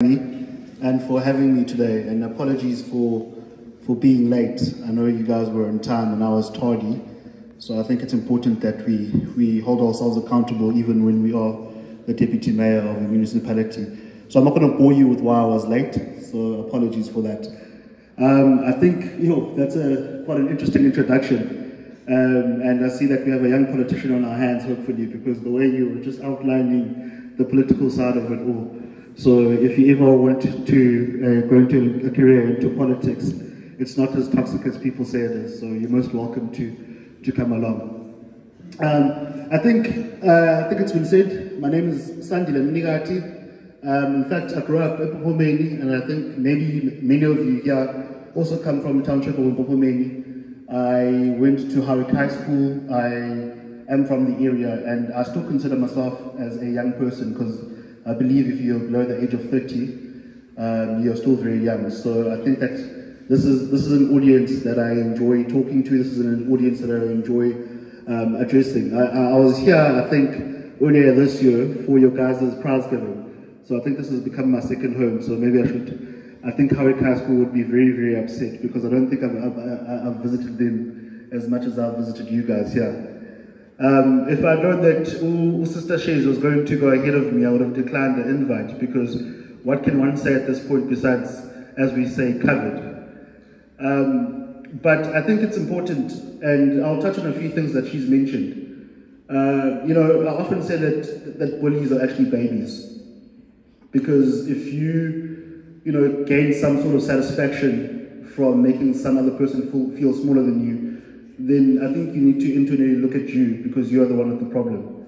and for having me today, and apologies for being late. I know you guys were on time and I was tardy, so I think it's important that we hold ourselves accountable even when we are the deputy mayor of a municipality. So I'm not going to bore you with why I was late, so apologies for that. I think that's quite an interesting introduction, and I see that we have a young politician on our hands, hopefully, because the way you were just outlining the political side of it all. So if you ever want to go into a career into politics, it's not as toxic as people say it is, so you're most welcome to come along. I think it's been said, my name is Sandile Mnikathi. In fact, I grew up in uMngeni, and I think maybe many of you here also come from the township of uMngeni. I went to Howick High School. I am from the area, and I still consider myself as a young person, because I believe if you're below the age of 30, you're still very young. So I think that this is an audience that I enjoy talking to. This is an audience that I enjoy addressing. I was here, I think, earlier this year for your guys' prize giving. So I think this has become my second home. So maybe I think Howick High School would be very, very upset, because I don't think I've visited them as much as I've visited you guys here. If I'd known that Sister Shays was going to go ahead of me, I would have declined the invite, because what can one say at this point besides, as we say, covered? But I think it's important, and I'll touch on a few things that she's mentioned. I often say that bullies are actually babies, because if you gain some sort of satisfaction from making some other person feel smaller than you, then I think you need to internally look at you, because you're the one with the problem.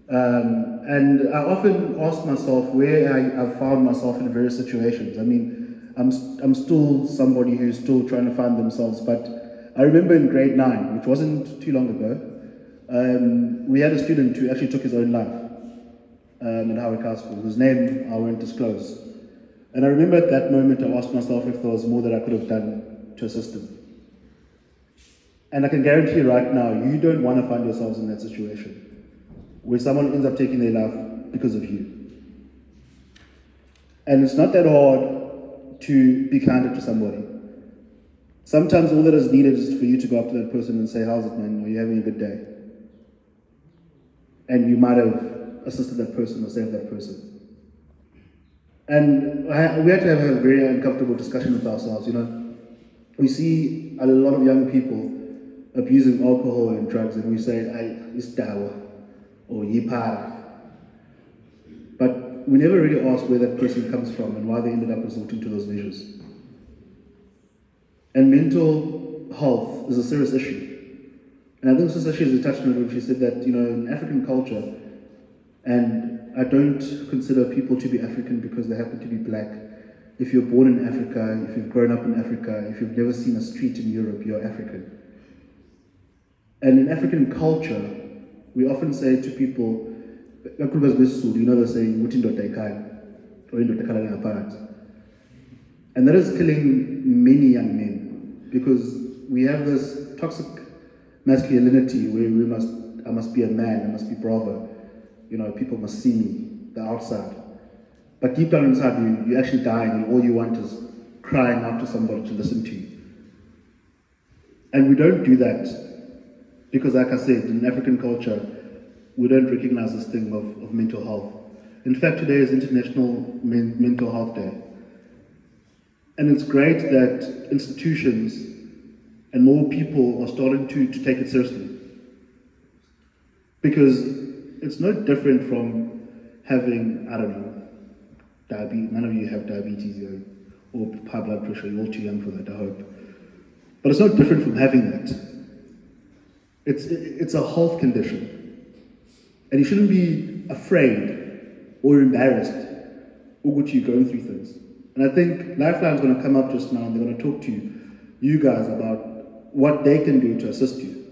And I often ask myself where I've found myself in various situations. I mean, I'm still somebody who's still trying to find themselves, but I remember in grade 9, which wasn't too long ago, we had a student who actually took his own life at Howick High School, whose name I won't disclose. And I remember at that moment I asked myself if there was more that I could have done to assist him. And I can guarantee you right now, you don't want to find yourselves in that situation where someone ends up taking their life because of you. And it's not that hard to be kinder to somebody. Sometimes all that is needed is for you to go up to that person and say, "How's it, man? Are you having a good day?" And you might have assisted that person or saved that person. And we had to have a very uncomfortable discussion with ourselves. We see a lot of young people abusing alcohol and drugs, and we say, "It's dawa," or "Yipar." But we never really ask where that person comes from and why they ended up resorting to those measures. And mental health is a serious issue. And I think Sister Shiz touched on it when she said that, in African culture, and I don't consider people to be African because they happen to be black. If you're born in Africa, if you've grown up in Africa, if you've never seen a street in Europe, you're African. And in African culture, we often say to people, the saying, and that is killing many young men, because we have this toxic masculinity where I must be a man, I must be bravo, people must see me, the outside. But deep down inside you're actually dying, and all you want is crying out to somebody to listen to you. And we don't do that because, like I said, in African culture, we don't recognize this thing of mental health. In fact, today is International Mental Health Day. And it's great that institutions and more people are starting to take it seriously. Because it's no different from having, I don't know, diabetes. None of you have diabetes here, or high blood pressure. You're all too young for that, I hope. But it's no different from having that. It's a health condition. And you shouldn't be afraid or embarrassed what you're going through things. And I think Lifeline's going to come up just now, and they're going to talk to you guys about what they can do to assist you.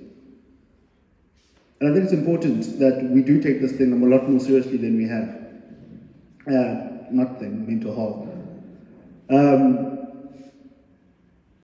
And I think it's important that we do take this thing a lot more seriously than we have. Mental health.